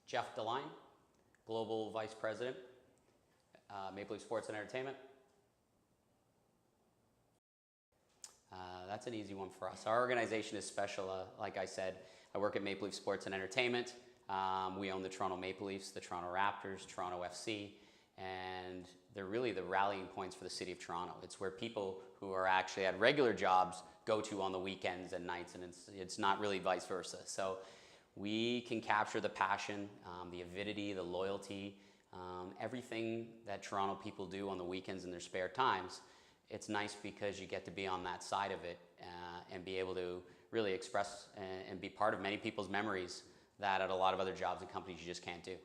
Jeff Deline, Global Vice President, Maple Leaf Sports and Entertainment. That's an easy one for us. Our organization is special. Like I said, I work at Maple Leaf Sports and Entertainment. We own the Toronto Maple Leafs, the Toronto Raptors, Toronto FC, and they're really the rallying points for the city of Toronto. It's where people who are actually at regular jobs go to on the weekends and nights, and it's not really vice versa. So we can capture the passion, the avidity, the loyalty, everything that Toronto people do on the weekends in their spare times. It's nice because you get to be on that side of it and be able to really express and be part of many people's memories that at a lot of other jobs and companies you just can't do.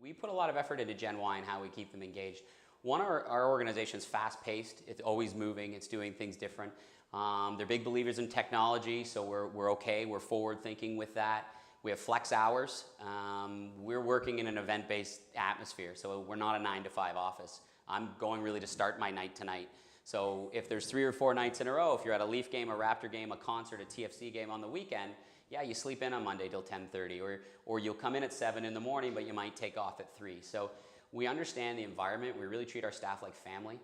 We put a lot of effort into Gen Y and how we keep them engaged. One, our organization is fast-paced. It's always moving. It's doing things different. They're big believers in technology, so we're okay. We're forward-thinking with that. We have flex hours. We're working in an event-based atmosphere, so we're not a 9-to-5 office. I'm going really to start my night tonight. So if there's 3 or 4 nights in a row, if you're at a Leaf game, a Raptor game, a concert, a TFC game on the weekend, yeah, you sleep in on Monday till 10:30, or you'll come in at 7 in the morning, but you might take off at 3. So we understand the environment. We really treat our staff like family.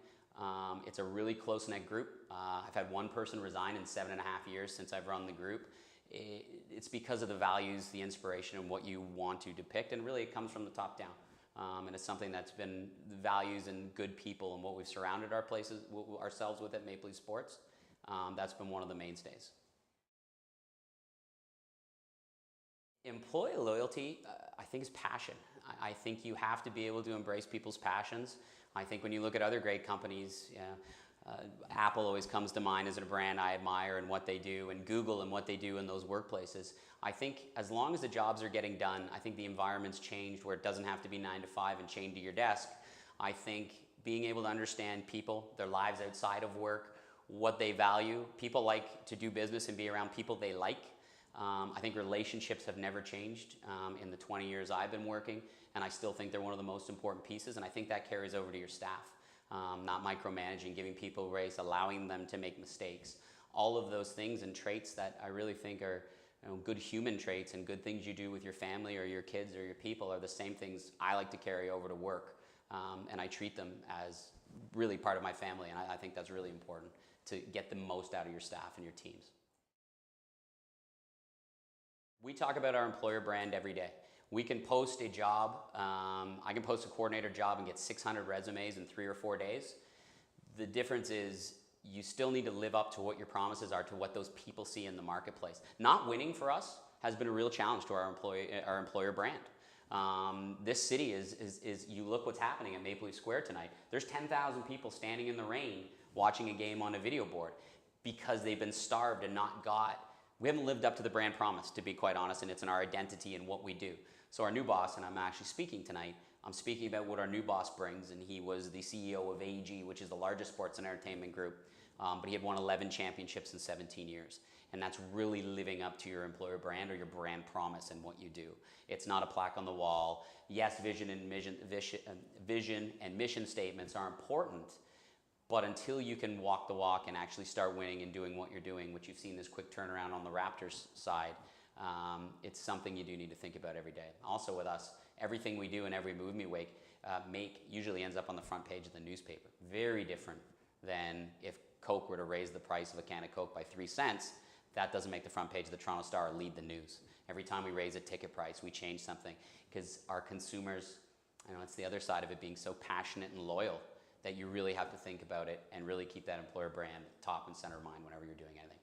It's a really close-knit group. I've had one person resign in 7.5 years since I've run the group. It's because of the values, the inspiration, and what you want to depict, and really it comes from the top down. And it's something that's been the values and good people and what we've surrounded ourselves with at Maple Leaf Sports. That's been one of the mainstays. Employee loyalty, I think, is passion. I think you have to be able to embrace people's passions. I think when you look at other great companies, Apple always comes to mind as a brand I admire and what they do, and Google and what they do in those workplaces. I think as long as the jobs are getting done, I think the environment's changed where it doesn't have to be 9 to 5 and chained to your desk. I think being able to understand people, their lives outside of work, what they value. People like to do business and be around people they like. I think relationships have never changed in the 20 years I've been working, and I still think they're one of the most important pieces, and I think that carries over to your staff. Not micromanaging, giving people grace, allowing them to make mistakes. All of those things and traits that I really think are good human traits and good things you do with your family or your kids or your people are the same things I like to carry over to work. And I treat them as really part of my family, and I think that's really important to get the most out of your staff and your teams. We talk about our employer brand every day. We can post a job, I can post a coordinator job and get 600 resumes in 3 or 4 days. The difference is you still need to live up to what your promises are, to what those people see in the marketplace. Not winning for us has been a real challenge to our employer brand. This city is, you look what's happening at Maple Leaf Square tonight. There's 10,000 people standing in the rain watching a game on a video board because they've been starved and we haven't lived up to the brand promise, to be quite honest, and it's in our identity and what we do. So our new boss, and I'm actually speaking tonight, I'm speaking about what our new boss brings, and he was the CEO of AEG, which is the largest sports and entertainment group, but he had won 11 championships in 17 years. And that's really living up to your employer brand or your brand promise and what you do. It's not a plaque on the wall. Yes, vision and mission statements are important, but until you can walk the walk and actually start winning and doing what you're doing, which you've seen this quick turnaround on the Raptors side, it's something you do need to think about every day. Also with us, everything we do and every move we make usually ends up on the front page of the newspaper. Very different than if Coke were to raise the price of a can of Coke by 3 cents. That doesn't make the front page of the Toronto Star or lead the news. Every time we raise a ticket price, we change something because our consumers, it's the other side of it, being so passionate and loyal that you really have to think about it and really keep that employer brand top and center of mind whenever you're doing anything.